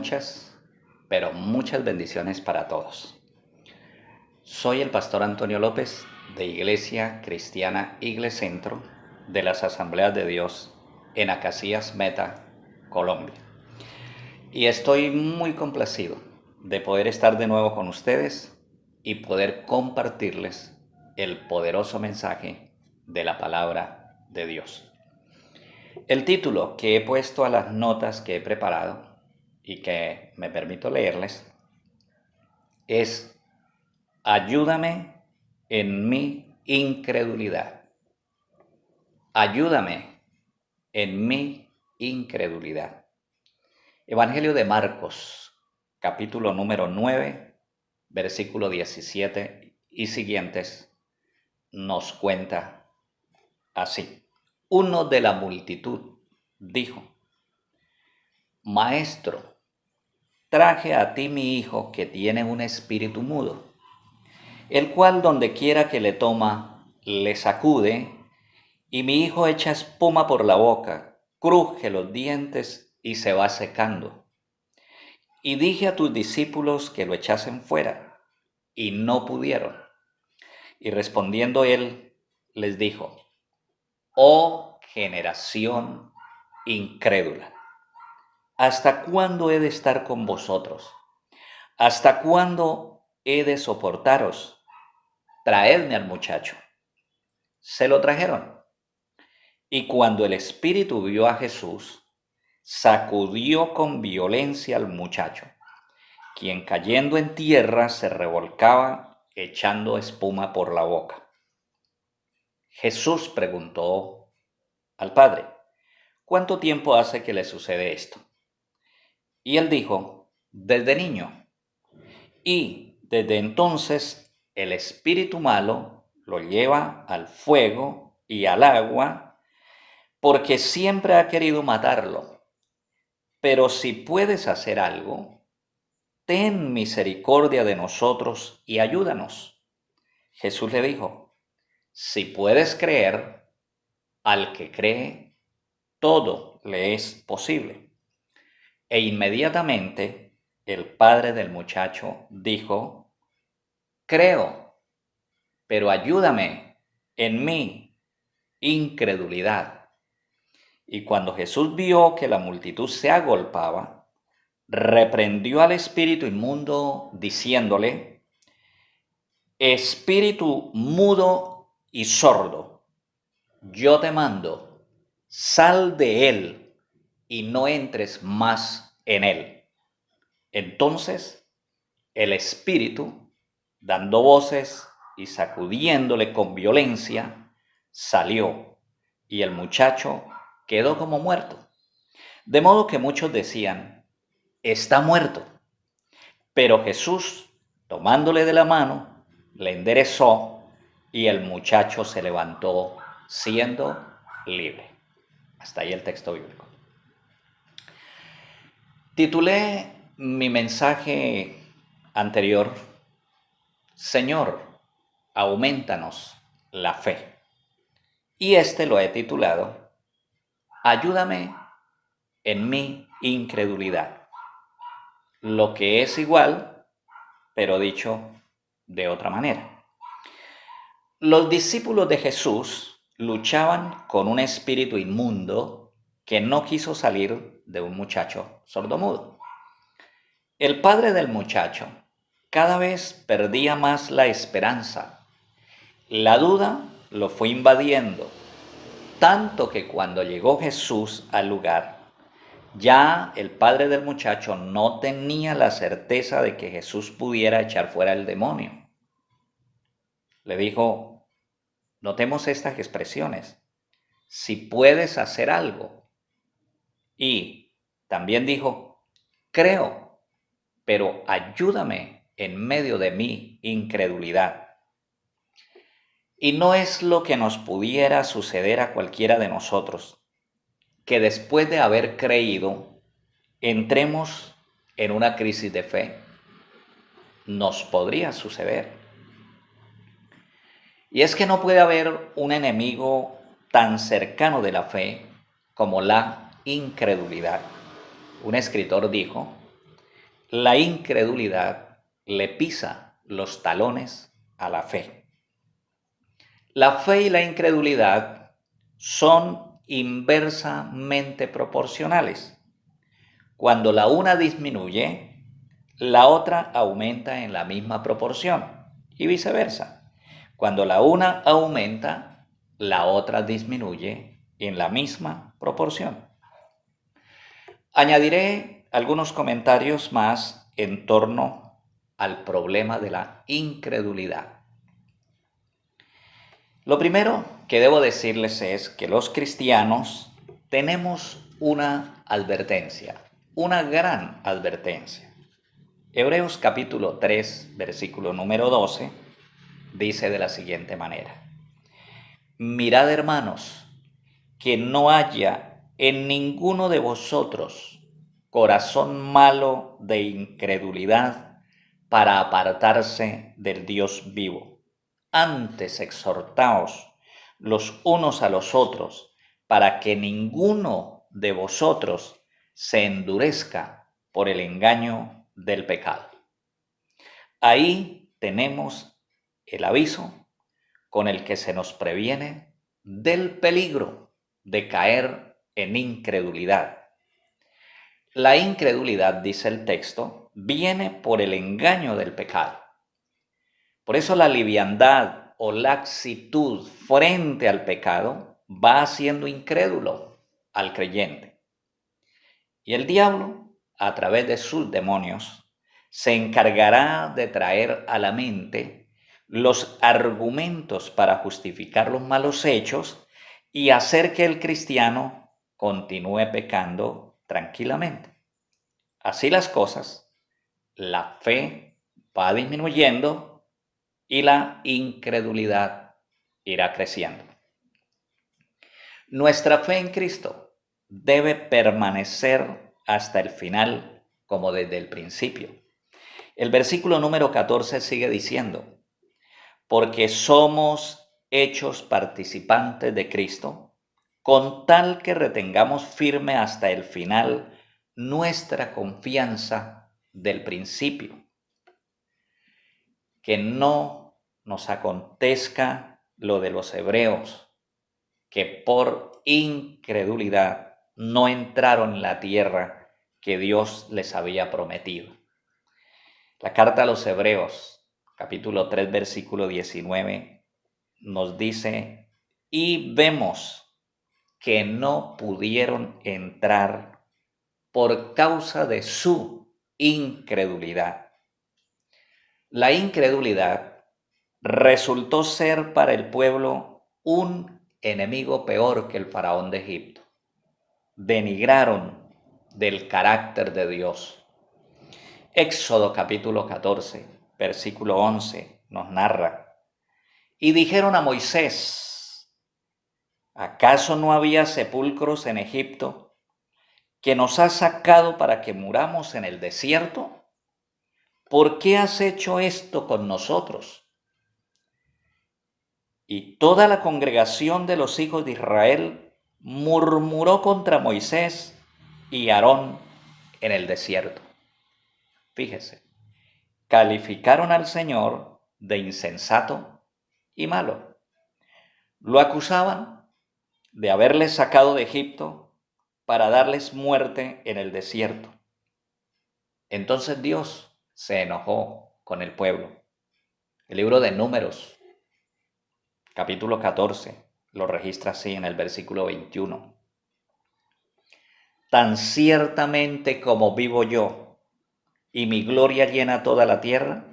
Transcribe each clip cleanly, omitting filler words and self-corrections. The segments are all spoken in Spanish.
muchas, pero muchas bendiciones para todos. Soy el pastor Antonio López de Iglesia Cristiana Iglecentro de las Asambleas de Dios en Acacías Meta, Colombia. Y estoy muy complacido de poder estar de nuevo con ustedes y poder compartirles el poderoso mensaje de la palabra de Dios. El título que he puesto a las notas que he preparado y que me permito leerles es Ayúdame en mi incredulidad. Ayúdame en mi incredulidad. Evangelio de Marcos, capítulo número 9, versículo 17 y siguientes, nos cuenta así. Uno de la multitud dijo: Maestro, traje a ti mi hijo que tiene un espíritu mudo, el cual donde quiera que le toma, le sacude, y mi hijo echa espuma por la boca, cruje los dientes y se va secando. Y dije a tus discípulos que lo echasen fuera, y no pudieron. Y respondiendo él, les dijo: Oh generación incrédula, ¿hasta cuándo he de estar con vosotros? ¿Hasta cuándo he de soportaros? Traedme al muchacho. Se lo trajeron. Y cuando el espíritu vio a Jesús, sacudió con violencia al muchacho, quien cayendo en tierra se revolcaba echando espuma por la boca. Jesús preguntó al padre: ¿Cuánto tiempo hace que le sucede esto? Y él dijo: Desde niño. Y desde entonces el espíritu malo lo lleva al fuego y al agua, porque siempre ha querido matarlo. Pero si puedes hacer algo, ten misericordia de nosotros y ayúdanos. Jesús le dijo: Si puedes creer, al que cree, todo le es posible. E inmediatamente el padre del muchacho dijo: Creo, pero ayúdame en mi incredulidad. Y cuando Jesús vio que la multitud se agolpaba, reprendió al espíritu inmundo, diciéndole: Espíritu mudo y sordo, yo te mando, sal de él y no entres más en él. Entonces el espíritu, dando voces y sacudiéndole con violencia, salió, y el muchacho quedó como muerto. De modo que muchos decían: está muerto. Pero Jesús, tomándole de la mano, le enderezó, y el muchacho se levantó siendo libre. Hasta ahí el texto bíblico. Titulé mi mensaje anterior: Señor, aumentanos la fe. Y este lo he titulado: Ayúdame en mi incredulidad. Lo que es igual, pero dicho de otra manera. Los discípulos de Jesús luchaban con un espíritu inmundo que no quiso salir de un muchacho sordomudo. El padre del muchacho cada vez perdía más la esperanza. La duda lo fue invadiendo, tanto que cuando llegó Jesús al lugar, ya el padre del muchacho no tenía la certeza de que Jesús pudiera echar fuera el demonio. Le dijo: notemos estas expresiones: si puedes hacer algo. Y también dijo: creo, pero ayúdame en medio de mi incredulidad. Y no es lo que nos pudiera suceder a cualquiera de nosotros, que después de haber creído, entremos en una crisis de fe. Nos podría suceder. Y es que no puede haber un enemigo tan cercano de la fe como la incredulidad. Un escritor dijo la incredulidad le pisa los talones a la fe. La fe y la incredulidad son inversamente proporcionales. Cuando la una disminuye, la otra aumenta en la misma proporción y viceversa. Cuando la una aumenta, la otra disminuye en la misma proporción. Añadiré algunos comentarios más en torno al problema de la incredulidad. Lo primero que debo decirles es que los cristianos tenemos una advertencia, una gran advertencia. Hebreos capítulo 3, versículo número 12, dice de la siguiente manera: Mirad, hermanos, que no haya en ninguno de vosotros corazón malo de incredulidad para apartarse del Dios vivo. Antes exhortaos los unos a los otros, para que ninguno de vosotros se endurezca por el engaño del pecado. Ahí tenemos el aviso con el que se nos previene del peligro de caer en incredulidad. La incredulidad, dice el texto, viene por el engaño del pecado. Por eso la liviandad o laxitud frente al pecado va haciendo incrédulo al creyente. Y el diablo, a través de sus demonios, se encargará de traer a la mente los argumentos para justificar los malos hechos y hacer que el cristiano continúe pecando tranquilamente. Así las cosas, la fe va disminuyendo y la incredulidad irá creciendo. Nuestra fe en Cristo debe permanecer hasta el final, como desde el principio. El versículo número 14 sigue diciendo: porque somos hechos participantes de Cristo, con tal que retengamos firme hasta el final nuestra confianza del principio. Que no nos acontezca lo de los hebreos, que por incredulidad no entraron en la tierra que Dios les había prometido. La carta a los Hebreos, capítulo 3, versículo 19, nos dice: y vemos que no pudieron entrar por causa de su incredulidad. La incredulidad resultó ser para el pueblo un enemigo peor que el faraón de Egipto. Denigraron del carácter de Dios. Éxodo capítulo 14, versículo 11 nos narra: y dijeron a Moisés: ¿acaso no había sepulcros en Egipto que nos has sacado para que muramos en el desierto? ¿Por qué has hecho esto con nosotros? Y toda la congregación de los hijos de Israel murmuró contra Moisés y Aarón en el desierto. Fíjese, calificaron al Señor de insensato y malo. Lo acusaban de haberles sacado de Egipto para darles muerte en el desierto. Entonces Dios se enojó con el pueblo. El libro de Números, capítulo 14, lo registra así en el versículo 21. Tan ciertamente como vivo yo, y mi gloria llena toda la tierra,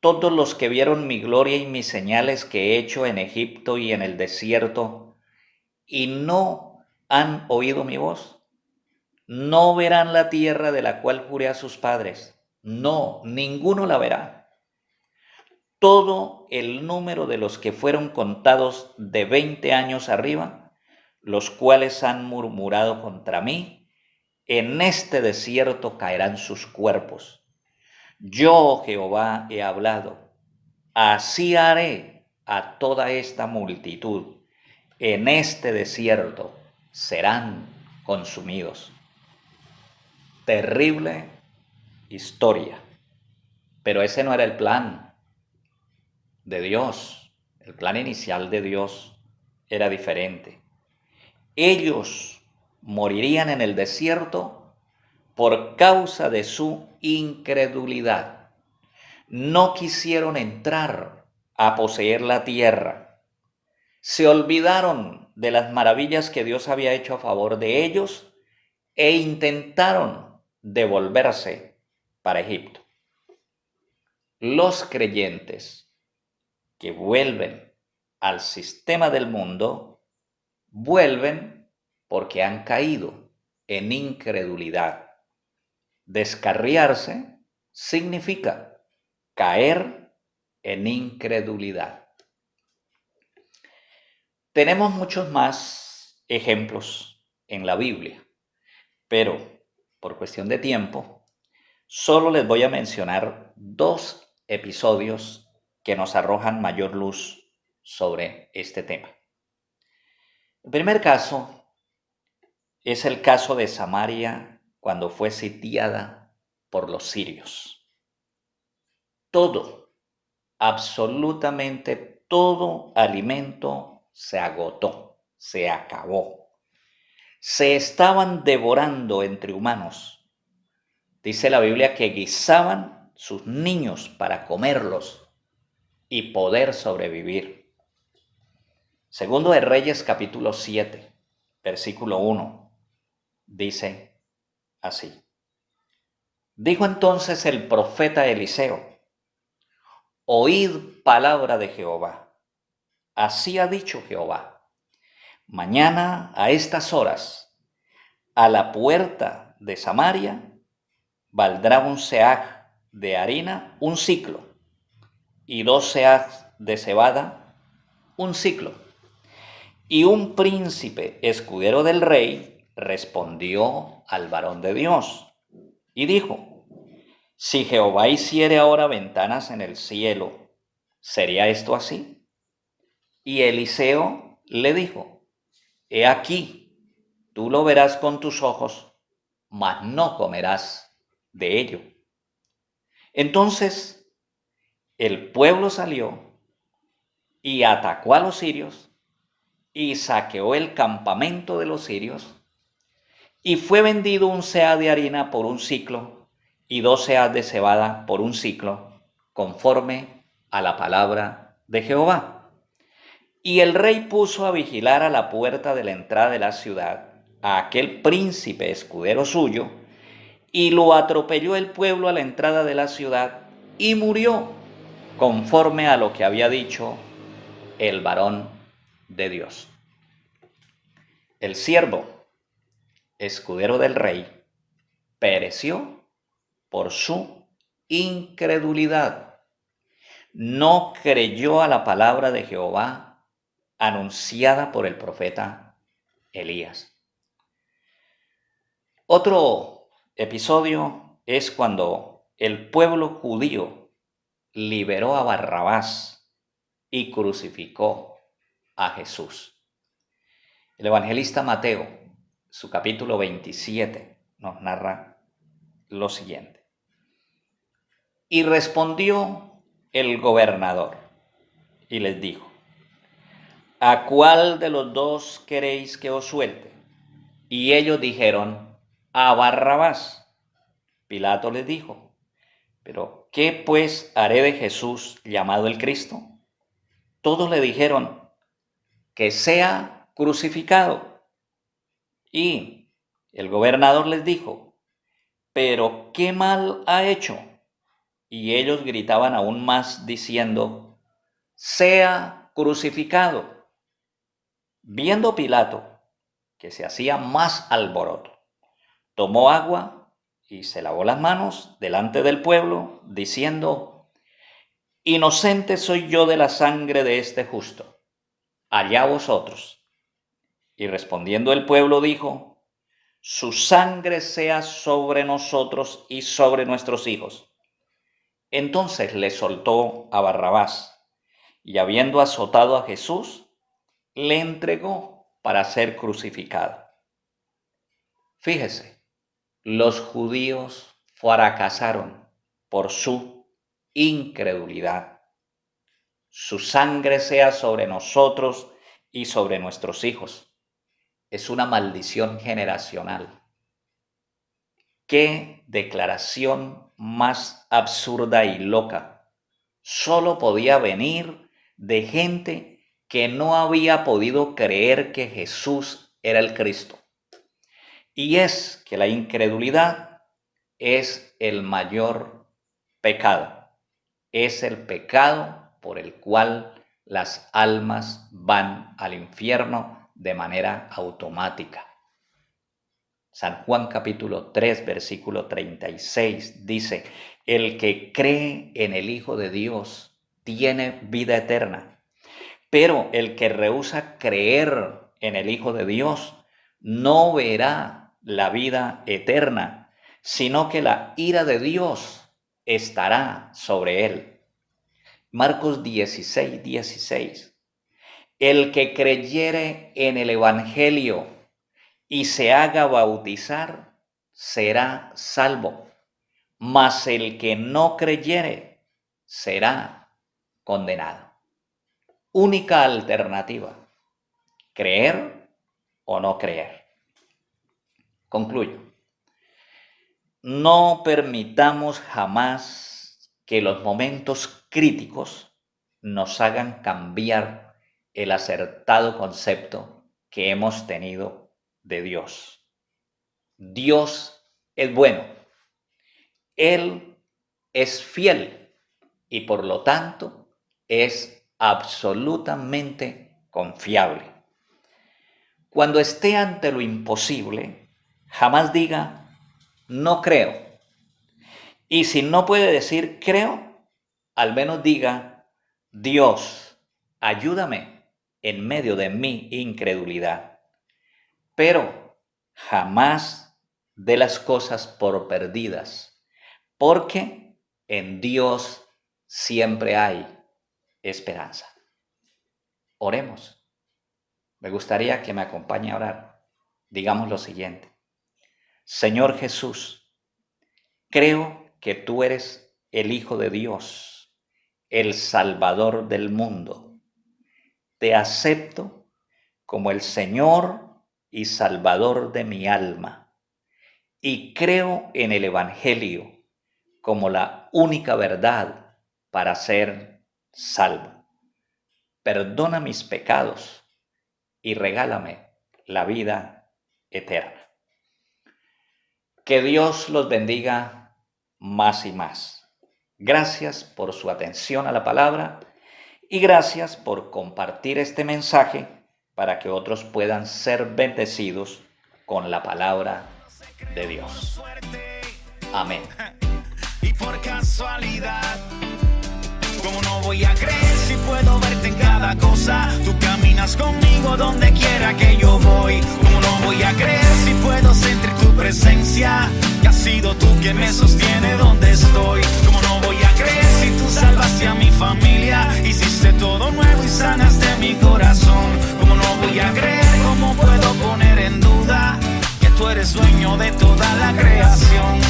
todos los que vieron mi gloria y mis señales que he hecho en Egipto y en el desierto, y no han oído mi voz, no verán la tierra de la cual juré a sus padres. No, ninguno la verá. Todo el número de los que fueron contados de 20 años arriba, los cuales han murmurado contra mí, en este desierto caerán sus cuerpos. Yo, Jehová, he hablado. Así haré a toda esta multitud. En este desierto serán consumidos. Terrible historia. Pero ese no era el plan de Dios. El plan inicial de Dios era diferente. Ellos morirían en el desierto por causa de su incredulidad. No quisieron entrar a poseer la tierra. Se olvidaron de las maravillas que Dios había hecho a favor de ellos e intentaron devolverse para Egipto. Los creyentes que vuelven al sistema del mundo, vuelven porque han caído en incredulidad. Descarriarse significa caer en incredulidad. Tenemos muchos más ejemplos en la Biblia, pero por cuestión de tiempo, solo les voy a mencionar 2 episodios que nos arrojan mayor luz sobre este tema. El primer caso es el caso de Samaria cuando fue sitiada por los sirios. Todo, absolutamente todo alimento se agotó, se acabó. Se estaban devorando entre humanos. Dice la Biblia que guisaban sus niños para comerlos y poder sobrevivir. Segundo de Reyes, capítulo 7, versículo 1, dice así. Dijo entonces el profeta Eliseo: oíd palabra de Jehová. Así ha dicho Jehová: mañana a estas horas, a la puerta de Samaria, valdrá un seah de harina un siclo, y 2 seahs de cebada un siclo. Y un príncipe escudero del rey respondió al varón de Dios y dijo: si Jehová hiciere ahora ventanas en el cielo, ¿sería esto así? Y Eliseo le dijo: he aquí, tú lo verás con tus ojos, mas no comerás de ello. Entonces el pueblo salió y atacó a los sirios y saqueó el campamento de los sirios, y fue vendido un seah de harina por un siclo y 2 seahs de cebada por un siclo, conforme a la palabra de Jehová. Y el rey puso a vigilar a la puerta de la entrada de la ciudad a aquel príncipe escudero suyo, y lo atropelló el pueblo a la entrada de la ciudad, y murió, conforme a lo que había dicho el varón de Dios. El siervo escudero del rey pereció por su incredulidad. No creyó a la palabra de Jehová anunciada por el profeta Elías. Otro episodio es cuando el pueblo judío liberó a Barrabás y crucificó a Jesús. El evangelista Mateo, su capítulo 27, nos narra lo siguiente. Y respondió el gobernador y les dijo: ¿a cuál de los 2 queréis que os suelte? Y ellos dijeron: a Barrabás. Pilato les dijo: ¿pero qué pues haré de Jesús llamado el Cristo? Todos le dijeron: que sea crucificado. Y el gobernador les dijo: ¿pero qué mal ha hecho? Y ellos gritaban aún más diciendo: sea crucificado. Viendo Pilato que se hacía más alboroto, tomó agua y se lavó las manos delante del pueblo, diciendo: inocente soy yo de la sangre de este justo, allá vosotros. Y respondiendo el pueblo dijo: su sangre sea sobre nosotros y sobre nuestros hijos. Entonces le soltó a Barrabás, y habiendo azotado a Jesús, le entregó para ser crucificado. Fíjese, los judíos fracasaron por su incredulidad. Su sangre sea sobre nosotros y sobre nuestros hijos. Es una maldición generacional. ¡Qué declaración más absurda y loca! Solo podía venir de gente que no había podido creer que Jesús era el Cristo. Y es que la incredulidad es el mayor pecado. Es el pecado por el cual las almas van al infierno de manera automática. San Juan capítulo 3, versículo 36 dice: el que cree en el Hijo de Dios tiene vida eterna, pero el que rehúsa creer en el Hijo de Dios no verá la vida eterna, sino que la ira de Dios estará sobre él. Marcos 16, 16. El que creyere en el Evangelio y se haga bautizar, será salvo, mas el que no creyere será condenado. Única alternativa: creer o no creer. Concluyo. No permitamos jamás que los momentos críticos nos hagan cambiar el acertado concepto que hemos tenido de Dios. Dios es bueno, Él es fiel y por lo tanto es absolutamente confiable. Cuando esté ante lo imposible, jamás diga no creo. Y si no puede decir creo, al menos diga: Dios, ayúdame en medio de mi incredulidad. Pero jamás dé las cosas por perdidas, porque en Dios siempre hay esperanza. Oremos. Me gustaría que me acompañe a orar. Digamos lo siguiente: Señor Jesús, creo que tú eres el Hijo de Dios, el Salvador del mundo. Te acepto como el Señor y Salvador de mi alma, y creo en el Evangelio como la única verdad para ser salvo. Perdona mis pecados y regálame la vida eterna. Que Dios los bendiga más y más. Gracias por su atención a la palabra y gracias por compartir este mensaje para que otros puedan ser bendecidos con la palabra de Dios. Amén. Y por casualidad, ¿cómo no voy a creer si puedo verte en cada cosa? Tú caminas conmigo donde quiera que yo voy. ¿Cómo no voy a creer si puedo sentir tu presencia? Que has sido tú quien me sostiene donde estoy. ¿Cómo no voy a creer si tú salvaste a mi familia? Hiciste todo nuevo y sanaste mi corazón. ¿Cómo no voy a creer? ¿Cómo puedo poner en duda que tú eres dueño de toda la creación?